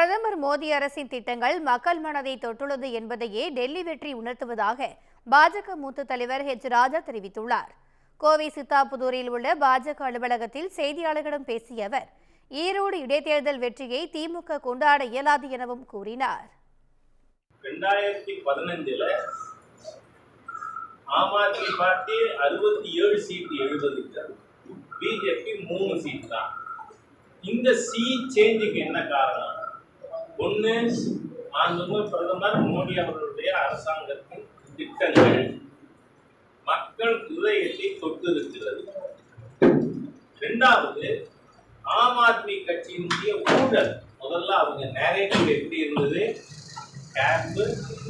பிரதமர் மோடி அரசின் திட்டங்கள் மக்கள் மனதை தொட்டுள்ளது என்பதையே டெல்லி வெற்றி உணர்த்துவதாக பாஜக மூத்த தலைவர் ராஜா தெரிவித்துள்ளார். கோவை சித்தாபுதூரில் உள்ள பாஜக அலுவலகத்தில் செய்தியாளர்களிடம் பேசிய அவர், ஈரோடு இடைத்தேர்தல் வெற்றியை திமுக கொண்டாட இயலாது எனவும் கூறினார். 2015 ஆம் ஆத்மி பார்ட்டி 67 சீட் எழுதுக்கு, பிஜேபி 3 சீட் தான். இந்த சேஞ்சுக்கு என்ன காரணம்? ஒன்று, பிரதமர் மோடி அவர்களுடைய அரசாங்கத்தின் திட்டங்கள் மக்கள் இதயத்தை தொட்டிருக்கிறது. இரண்டாவது, ஆம் ஆத்மி கட்சியினுடைய ஊழல். முதல்ல அவங்க நேரேட்டிவ் எப்படி இருந்தது? கேப்,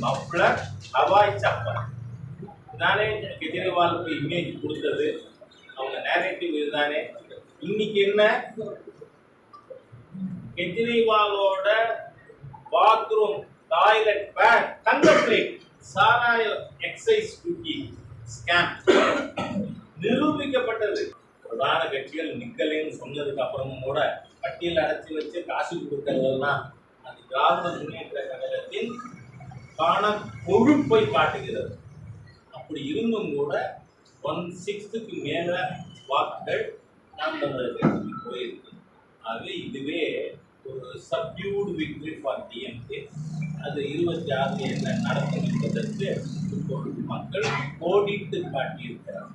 மப்ளர், ஹவாய் சப்பல் தானே கெஜ்ரிவாலுக்கு இமேஜ் கொடுத்தது. அவங்க நேரேட்டிவ் இதுதானே. இன்னைக்கு என்ன? கெஜ்ரிவாலோட பாத்ரூம், டாய்லெட் பேன், தங்க பிளேட், சாராய எக்ஸைஸ் டியூட்டி ஸ்கேம் நிரூபிக்கப்பட்டது. பிரதான கட்சிகள் நிக்கலைன்னு சொன்னதுக்கு அப்புறமும் கூட பட்டியல் அடைச்சி வச்சு காசு கொடுக்கறதெல்லாம் அந்த திராவிட முன்னேற்ற கழகத்தின் கொழுப்பை காட்டுகிறது. அப்படி இருந்தும் கூட 1/6 மேல வாக்குகள் நாம் தமிழர் கட்சிக்கு போயிருக்கு. ஆகவே இதுவே ஒரு சப்டியூட் விக்டரி ஃபார் டிஎம்கே. அது 26 என்ன நடக்கும் என்பதற்கு இப்பொழுது மக்கள் கோடிட்டு காட்டியிருக்கிறார்.